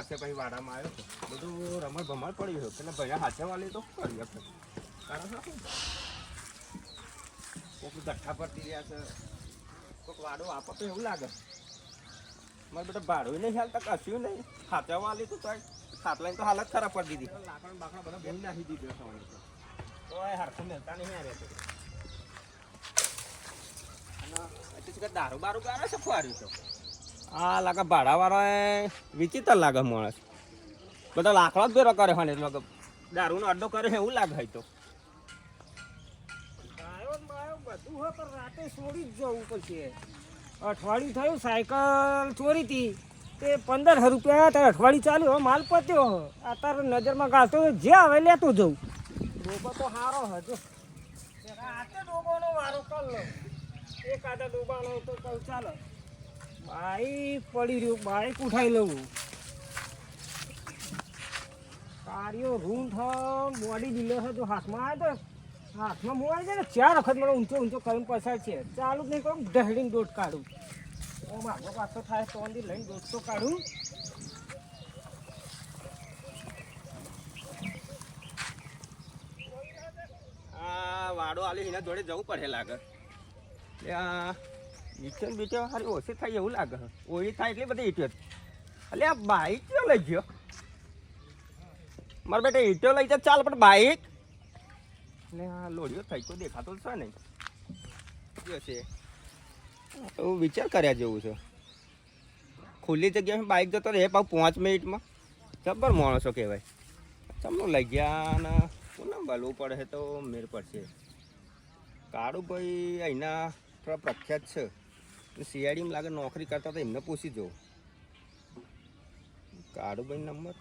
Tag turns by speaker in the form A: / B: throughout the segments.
A: વર્ષે પછી વાડામાં આવ્યો તો બધું રમણ ભમણ પડી ગયો પેલા ભાઈ હાથે વાળી તો શું કરી આપણે કારણ શું કોઈક ગઠ્ઠા પડતી રહ્યા છે કોઈક વાડો આપો તો એવું લાગે મારે બેટા ભાડું નહીં હાલતા કશું નહીં હાથે વાળી તો ખાટલાની તો હાલત ખરાબ કરી દીધી લાકડા બાકડા બધા ભૂલ નાખી દીધો સવારે તો હરખું મેળતા નહીં આવે તો દારૂ બારૂ ગારે છે ફાર્યું તો આ લાગે ભાડાવાળા વિચિત્ર લાગે માણસ બધા લાકડા જ ભેરો કરે હોય એટલે દારૂનો અડ્ડો કરે એવું લાગે હોય તો
B: બધું હોય પણ રાતે છોડી જ જવું પડશે અઠવાડિયું થયું સાયકલ ચોરી હતી તે 1500 રૂપિયા ત્યારે અઠવાડિયું ચાલ્યું હવે માલ પત્યો અત્યારે નજરમાં ગાલતો જે આવે લેતો જવું ડોબો તો સારો હજો રાતે ડોબોનો વારો કર લો એકાદા ડોબાનો તો કહું ચાલો બાઈક પડી રહ્યું બાઈક ઉઠાવી લઉં કાર્યો રૂમ થમ બોડી ડીલે છે જો હાથમાં આવે તો હાથમાં મોવાઈ જાય ને 4 વખત મને ઊંચો ઊંચો કરીને પસાર છે ચાલુ જ નહીં કહું ઢહડીને દોટ કાઢું ઓ મારો પાછો થાય તો લઈને દોટ તો કાઢું
A: આ વાડો આલી એના જોડે જવું પડે લાગે ત્યાં ઈટો બીટો સારી ઓછી થાય એવું લાગે ઓછી થાય એટલી બધી ઈટો એટલે આ બાઈક ક્યાં લઈ ગયો મારા બેટા ઈટો લઈ જાય ચાલ પણ બાઈક ને આ લોડિયો થઈ તો દેખાતો છે નહીં છે એવું વિચાર કર્યા જેવું છે ખુલ્લી જગ્યાએ બાઈક જતો રહે પાછું 5 મિનિટમાં જબ્બર માણસો કહેવાય ચમનું લઈ ગયા ને કોને બલવું પડે તો મેર પડશે કાળું ભાઈ અહીંના થોડા પ્રખ્યાત છે સીઆઈડીમાં લાગે નોકરી કરતા તો એમને પૂછી જવું કાળુભાઈ નંબર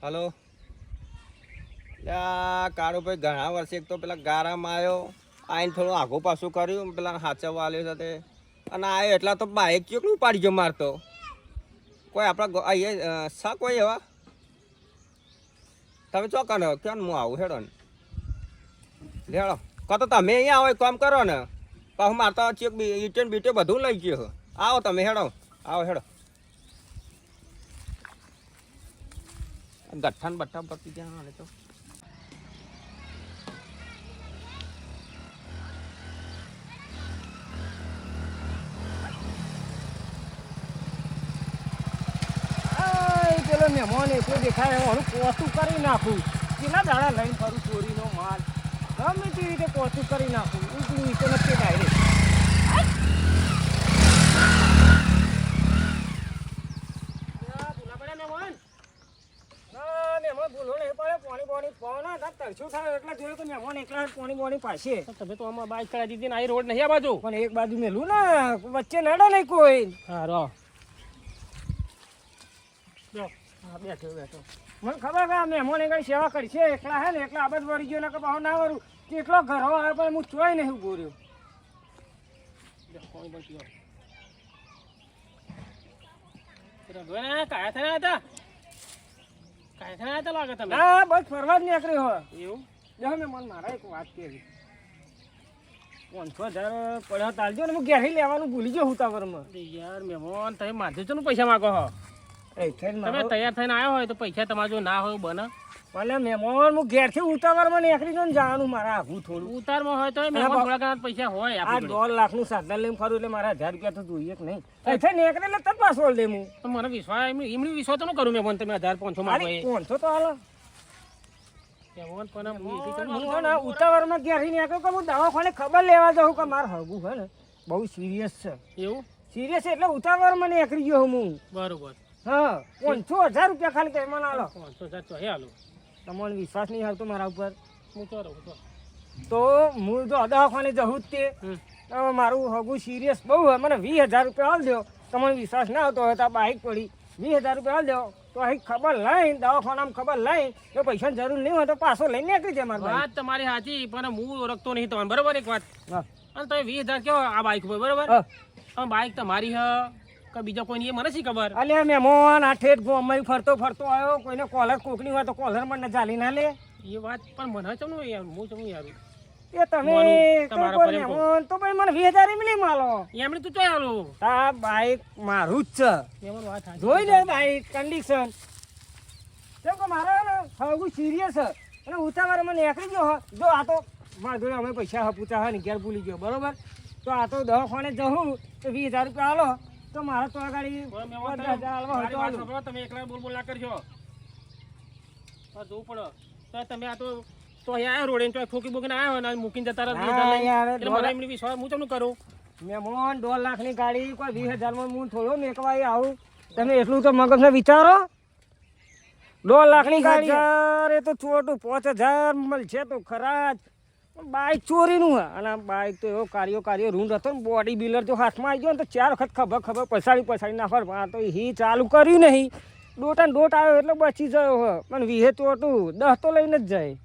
A: હલો કાળુભાઈ ઘણા વર્ષે એક તો પેલા ગારામાં આવ્યો આઈને થોડું આઘું પાછું કર્યું પેલા હાચા વાલ્યો સાથે અને આવ્યો એટલા તો બાઈક કેટલું ઉપાડી ગયો મારતો કોઈ આપણા અહીંયા શા કોઈ એવા તમે ચોકન કેમ હું આવું હેડો ને હેડો કહો તો તમે અહીંયા આવો કામ કરો ને પાછું મારતા ચેક ઈટન બીટે બધું લઈ ગયો આવો તમે હેડો આવો હેડો ગઠ્ઠાને બઠ્ઠા પતી ત્યાં હાલે તો
B: પેલો મહેમાન એટલો દેખાય હું કોતું કરી નાખું કેટલા દાડા લઈને ફરું ચોરીનો માલ ગમે તે રીતે કોતું કરી નાખું ઉપડું તો નથી ડાયરેક્ટ બોલો નહીં પડે પાણી પાણી તરશું થાય એટલે જોયું કે મહેમાન એકલા પાણી પાસે તમે તો આમાં બાઈક ચડાવી દીધી ને આ રોડ નહીં આ બાજુ પણ એક બાજુ મેલું ને વચ્ચે નડે નહીં કોઈ હા રો બેઠો મને ખબર કે મહેમાન કઈ સેવા કરશે એકલા હે ને એકલા આબાદ વળી ગયો ને કે બહુ ના વરું કેટલો ઘરો આવે પણ હું ચોઈ નહીં ઉભો રહ્યો બસ ફરવા જ નીકળ્યો હોય એવું દેખો મેં મને મારા એક વાત કરી 500,000 પડ્યો તાલજો ને હું ઘેરી લેવાનું ભૂલી ગયો ઉતાવળમાં યાર મહેમાન તમે માથે છે પૈસા માગો હો તમે તૈયાર થઈને આવ્યો હોય તો પૈસા તમારા જો ના હોય બને ભલે મહેમાન હું ઘેરથી ઉતાવળમાં નીકળી ગયો ને જવાનું મારા આઘું થોડું ઉતારમાં હોય તો થોડા ઘણા પૈસા હોય આ 2 લાખનું સાધન લઈને ફરું એટલે મારા 1000 રૂપિયા તો જોઈએ જ નહીં અહીંથી નીકળે એટલે તરત પાછો દે હું તો મને વિશ્વાસ એમની વિશ્વાસ તો ન કરું મહેમાન તમે 1500 માગો 500 તો હાલો ઉતાવળમાં ઘેરથી નીકળ્યો કે હું દવાખાને ખબર લેવા જાઉં કે મારે હગું છે ને બહુ સિરિયસ છે એવું સિરિયસ એટલે ઉતાવળમાં નીકળી ગયો હું બરોબર હા 500,000 રૂપિયા ખાલી પેમેન્ટ આલો 500,000 તો હાલો તમને વિશ્વાસ નહીં આવતો મારા ઉપર હું તો રહું તો હું જો દવાખાને જવું જ તે મારું હગું સિરિયસ બહુ હોય મને 20,000 રૂપિયા આલ દો તમને વિશ્વાસ ના આવતો હોય તો બાઈક પડી 20,000 રૂપિયા આલ દો તો અહીં ખબર લઈને દવાખાનામાં ખબર લઈને જો પૈસાની જરૂર નહીં હોય તો પાછો લઈને નીકળી જાય મારી વાત તમારી સાચી પણ હું ઓળખતો નહીં તમને બરાબર એક વાત અને તમે 20,000 કેવો આ બાઈક ઉપર બરાબર બાઈક તમારી હ કે બીજા કોઈની એ મને શી ખબર અલે મહેમાન આ ઠેઠ ગોમમાં ફરતો આવ્યો કોઈને કોલર કોકની હોય તો કોલર મને ચાલી ના લે એ વાત પણ મને ચમનું યાર હું ચમનું યાર એ તમે તો
C: તમારા
B: કોઈ
C: પર એમ કહું.
B: મહેમાન તો ભાઈ મને 20,000 મિલી માલો
C: એમણે તું ચોય આલો
B: આ બાઈક મારું જ છે
C: મહેમાન વાત સાચી.
B: જોઈ લે બાઈક કન્ડિશન કેમ કે મારે ને હગું સિરિયસ છે અને ઉતાવળ મને નીકળી ગયો હો. જો આ તો મારા જોડે અમે પૈસા હપુતા હા ને ઘેર ભૂલી ગયો બરોબર તો આ તો દવાખાને જવું તો 20,000 રૂપિયા આલો તો મારે તો આ ગાડી
C: હવે મહેમાન
B: 50,000 આલવા હોય
C: મારી
B: તો
C: વાત
B: આલું.
C: સાંભળો, તમે એકલા બોલ ના કરજો હા જોવું પડે તો તમે આ તો અહીંયા આવ્યા રોડે તો ઠોકી બોકીને આવ્યા હોય ને મૂકીને જતા રહો
B: હા, યાર,
C: એટલે મને એમની વિશ્વાસ હું તમને કરું
B: મહેમાન 1.5 લાખની ગાડી કોઈ 20,000 માં હું થોડો મેકવાઈ આવું તમે એટલું તો મગજને વિચારો 1.5 લાખની ગાડી એ તો છોટું 5,000 મળશે તો ખરા જ બાઈક ચોરીનું હે અને આ બાઈક તો એવો કાર્યો રૂંડ હતો ને બોડી બિલ્ડર જો હાથમાં આવી ગયો ને તો 4 વખત ખબર પછાડી ના ફર આ તો હી ચાલુ કર્યું નહીં ડોટા ને ડોટ આવ્યો એટલે બચી ગયો હે પણ વિહે ચોટું 10 તો લઈને જ જાય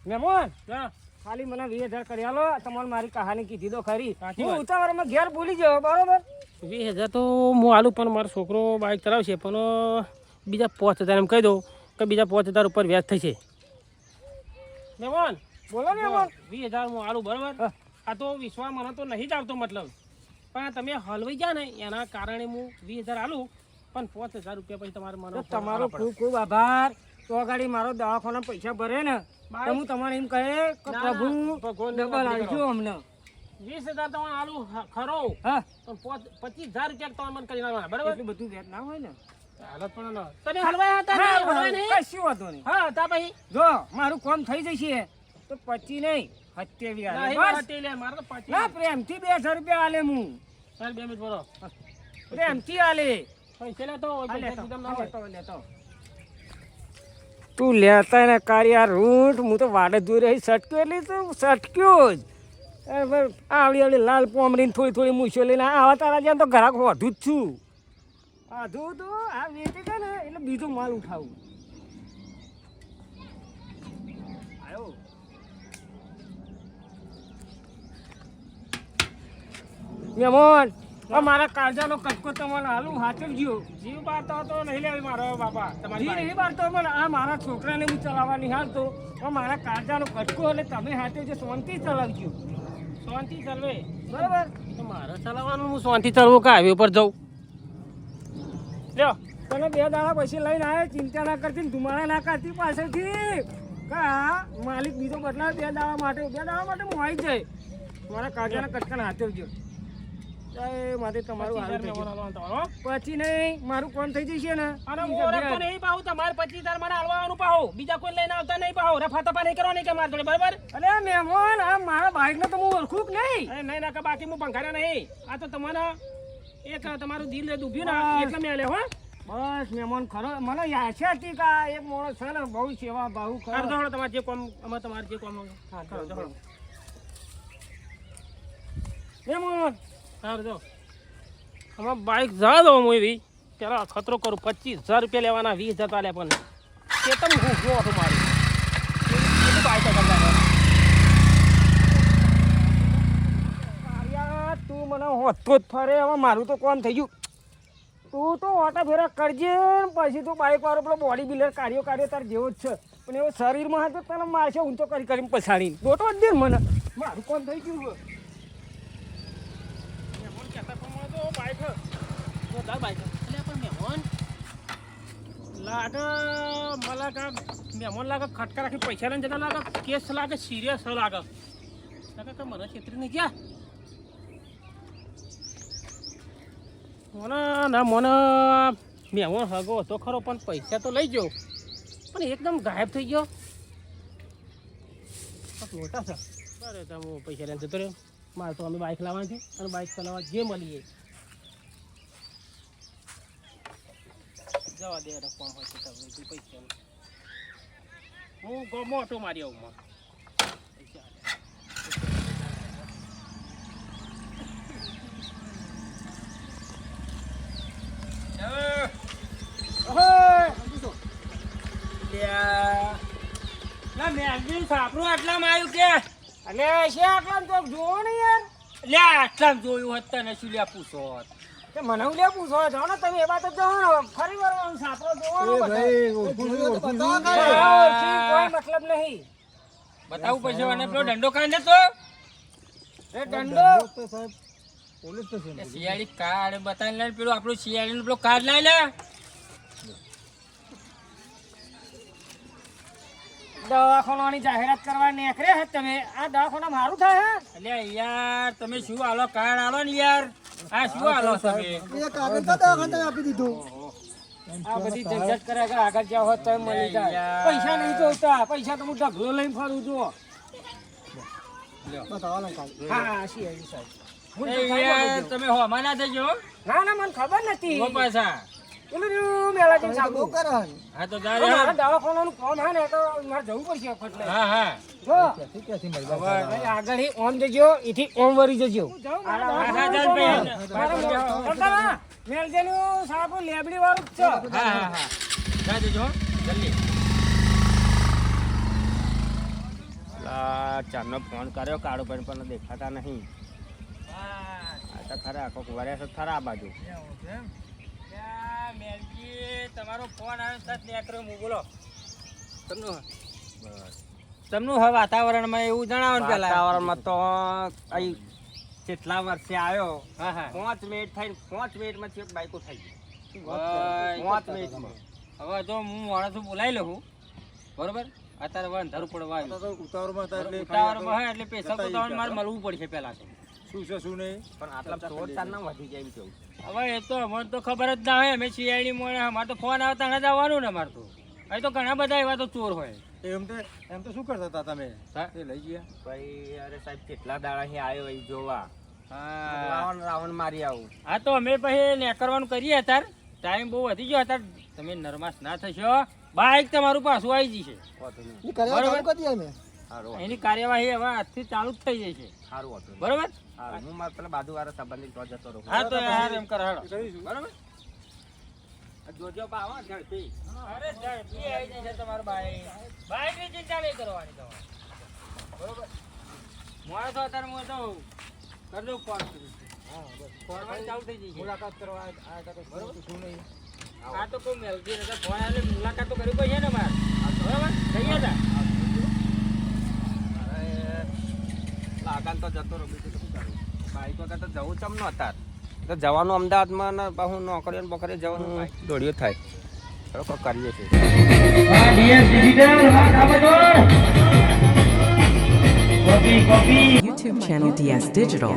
B: મહેમાન
C: હા
B: ખાલી મને 20,000 કરી આલો તમારે મારી કહાની કીધી તો ખરી
C: સાચી
B: હું
C: વાત.
B: ઉતાવળમાં ઘેર ભૂલી ગયો બરોબર
C: 20,000 તો હું આલું પણ મારો છોકરો બાઇક ચલાવશે પણ બીજા 5,000 એમ કહી દઉં કે બીજા 5,000 ઉપર વ્યાજ થશે મહેમાન
B: બોલો ને મહેમાન
C: 20,000 હું આલું બરાબર
B: હા.
C: આ તો વિશ્વાસ મને તો નહીં જ આવતો મતલબ પણ તમે હલવાઈ ગયા ને એના કારણે હું 20,000 આલું પણ 5,000 રૂપિયા પછી તમારે મને
B: તો તમારો ખૂબ ખૂબ આભાર તો ગાડી મારો દવાખાના પૈસા ભરે ને તો હું તમારે એમ કહે કે
C: ના,
B: પ્રભુ
C: ભગવાનને
B: ડબલ
C: માફી કરો.
B: આવજો અમને
C: 20,000 તમારે આલું ખરો
B: હા
C: પણ 25,000 રૂપિયા તમારે મને કરી નાખવાના બરાબર
B: એટલું બધું વ્યાજ ના હોય ને
C: હાલત પણ ન. તમે હલવાયા હતા ને? હલવાયા નહીં?
B: કશું વાંધો નહીં
C: હા તા પછી
B: જો મારું કામ થઈ જશે તો 25 નહીં 27 આલે.
C: નહીં,
B: બસ.
C: મારે તે લે, મારે તો 25.
B: ના પ્રેમથી 2,000 રૂપિયા આલે હું
C: ચાલ 2 મિનિટ બોલો
B: પ્રેમથી આલે
C: પૈસા લેતો હોય,
B: આ
C: પૈસા
B: લેતો,
C: દીધા ના
B: આ
C: હોય.
B: લેતો, લેતો. તું લેતા ને કાર્ય રૂટ હું તો વાડે જોઈ રહી સટક્યો એટલે તો સટક્યો જ આવડી લાલ પોમરીને થોડી મૂછો લઈને આવા તારા જ્યાં તો ઘરાક વધુ જ છું વધુ તો આ વેચે છે ને એટલે બીજો માલ ઉઠાવું આવ્યો મહેમાન મારા કાળજાનો કટકો તમારે હાલું હાચવજો
C: જીવ બારતો હતો નહીં લેવી મારો બાપા તમારી
B: જી
C: પાસે.
B: નહીં બારતો પણ આ મારા છોકરાને હું ચલાવવા નિહાળતો પણ મારા કાળજાનો કટકો એટલે તમે હાથે જે શાંતિ ચલાવજો
C: શાંતિ ચાલવે
B: બરાબર
C: તો મારે ચલાવવાનું હું શાંતિ ચાલવું કે હાઈવે પર જાઉં લ્યો
B: તને 2 દાડા પછી લઈને આવ્યા ચિંતા ના કરતી ને ધુમાડા ના કરતી પાછળથી કા માલિક બીજો બદલાવ 2 દાડા માટે 2 દાડા માટે હું આવી જાય મારા કાળજાના કટકાને હાથવજો જય માતે તમારું હારું થઈ ગયું.
C: તમારો
B: પછી નહીં મારું કોણ થઈ જશે ને
C: અને હું ઓળખતો નહીં પાહું તમારે 25,000 મને હાલવાનું પાહું બીજા કોઈ લઈને આવતા નહીં પાહું રફા તફા નહીં કરવાની કે મારા જોડે બરાબર
B: અરે મહેમાન આ મારા બાઈકને તો હું ઓળખું જ નહીં
C: અરે નહીં ના કે બાકી હું પંખાડ્યા નહીં આ તો તમારા એક તમારું દિલ ડૂબ્યું ને
B: બસ.
C: એટલે મેં લે હો
B: બસ મહેમાન ખરો મને યાદ હતી કે આ એક માણસ છે ને બહુ સેવા ભાવ ખરો
C: કરજો હળો તમારે જે કામ અમે તમારે જે કામ
B: હા,
C: કરજો હળો.
B: મહેમાન
C: સારું જો આમાં બાઇક જવા દો હું એવી પેલા ખતરો કરું 25,000 રૂપિયા લેવાના 20,000 તો આલ્યા પણ તે તમે હું જો હતું મારું કેટલું બાઇક કરતા
B: યાર તું મને હોતો જ ફરે હવે મારું તો કોમ થઈ ગયું તું તો ઓટા ફેરા કરજે ને પછી તું બાઈક વાળો પેલો બોડી બિલ્ડર કાર્યો તાર જેવો જ છે પણ એવો શરીરમાં હતો તને મારશે ઊંચો કરીને પછાડીને દોટો જ દે ને મને મારું કોમ થઈ ગયું હવે.
C: મહેમાન કહેતા પણ મને તો બાઇક જોરદાર બાઇક એટલે પણ મહેમાન લાગે મને કાંક મહેમાન લાગે ખટકા રાખી પૈસા લઈને જતા લાગે કેસ લાગે સિરિયસ લાગે કે મને છેતરી નહીં ગયા મને ના મને મહેમાન હગો હતો ખરો પણ પૈસા તો લઈ ગયો પણ એકદમ ગાયબ થઈ ગયો મોટા છે બરે તમે પૈસા લઈને જતો રહ્યો મારે તો અમે બાઇક લાવવાની છે અને બાઇક ચલાવવા જે મળીએ જવા દે રકમ હોય છે તમે પૈસા હું ગમો ઓટો મારી આવું માં ના મેગઝીન સાપરું આટલામાં આવ્યું કે
B: અને છે આટલા તો જોવો ને યાર
C: લે આટલામાં જોયું હોત તને શું લ્યા પૂછો હોત
B: કે મને હું લે પૂછો છો ને તમે એ વાત જ જાણો ફરી વાર સાપરો જોવાનો કોઈ મતલબ નહીં
D: બતાવું પડશે અને પેલો દંડો કાઢ ને તો
B: એ દંડો
D: એ શિયાળી કાર્ડ બતાવી લે પેલું આપણું શિયાળી પેલો કાર્ડ લાવી લે
B: દવાખાનાની જાહેરાત કરવા નીકળ્યા હે તમે આ દવાખાના મારું થાય હે
D: એટલે યાર તમે શું આલો કાર્ડ આલો ને યાર આ શું આલો તમે
B: આ બધી ઝંઝટ કરે કે આગળ જાવ હોત તો મળી જાય
D: યાર.
B: પૈસા નહીં જોઈતા પૈસા તો હું ઢગલો લઈને ફરું છું હા શિયાળી સાહેબ હું
D: એ
B: તો સાહેબ
D: યાર
B: બોલું છું.
D: તમે હોમાં ના થજો હો.
B: ના ના મને ખબર નથી
D: હો પાછા
B: પેલું રહ્યું મેલાજી સાબુ.
D: હા તો જા
B: હવે
D: યાર.
B: મારે દવાખાનાનું કામ હે ને તો મારે જવું પડશે વખત લઈને.
D: હા હા
B: જો હવે આગળ ઈ ઓમ જજો એથી ઓમ વરી જજો
D: હા, જા ભાઈ.
B: મેલજેનું સાબુ લેબડી વાળું જ છે
D: હા હા હા જા જજો હો. જલ્દી
A: લા ચારનો ફોન કર્યો કાળો પણ દેખાતા નહીં આ તો ખરા કોક વર્યા છે ખરા આ બાજુ
D: યા, મેલજી, તમારો ફોન આવ્યો તરત નીકળ્યો હું બોલો તમનું હવે વાતાવરણમાં એવું જણાવો ને પેલા
A: વાતાવરણમાં તો અહીં કેટલા વર્ષે આવ્યો
D: હા હા
A: 5 મિનિટ થઈને 5 મિનિટમાં એક બાઈકો થઈ ગઈ
D: ભાઈ,
A: 5 મિનિટમાં
D: હવે જો હું માણસો બોલાવી લઉં બરોબર અત્યારે હવે અંધારું પડવા આવ્યું ઉતાવળમાં હોય એટલે સ્પેશિયલ તો તમારે મારે મળવું પડશે પહેલા તો
A: પણ આટલા ચોર તાર ના વધી જાય એમ કેવું
D: હવે એ તો અમને તો ખબર જ ના હોય અમે સીઆઈડી માં અમારે તો ફોન આવતા જ આવવાનું ને અમારે તો અહીં તો ઘણા બધા એવા તો ચોર હોય
E: એમ તો શું કરતા હતા તમે
D: હા?
E: એ લઈ ગયા
A: ભાઈ અરે સાહેબ કેટલા દાડા અહીં આવ્યો અહીં જોવા
D: હા
A: રાવણ રાવણ મારી આવું
D: હા તો અમે પછી નેકરવાનું કરીએ અત્યારે ટાઈમ બહુ વધી ગયો અત્યારે તમે નરમાશ ના થશો બાઈક તમારું પાછું આવી જશે બરોબર
A: સારું
D: એની કાર્યવાહી હવે આજથી ચાલુ જ થઈ જશે
A: સારું હતું
D: બરોબર
A: સારું હું મારા પેલા બાજુવાળા સંબંધી તો જતો રહું
D: હા તો યાર એમ કરો હેડો.
A: બરોબર જોજો પાવો ઝડપી
D: અરે ઝડપી આવી જશે તમારું બાઈક બાઈકની ચિંતા નહીં કરવાની તમારે બરોબર માણસો અત્યારે હું તો કરી દઉં ફોન ફોન ચાલુ થઈ જશે
E: મુલાકાત કરવા આયા હતા તો બરોબર શું નહીં
D: આ તો કોઈ મેલજી નતા ફોન આવે મુલાકાત તો કરવી પડશે ને મારે બરોબર જઈએ તા
A: લાગાન તો જતો રહું બીજું તો શું કરું બાઈક વગર તો જવું ચમ નો અત્યારે તો જવાનું અમદાવાદમાં ને પાછું નોકરીઓ ને બકરીઓ જવાનું દોડ્યો થાય બરોબર કરીએ છીએ
F: YouTube channel DS Digital.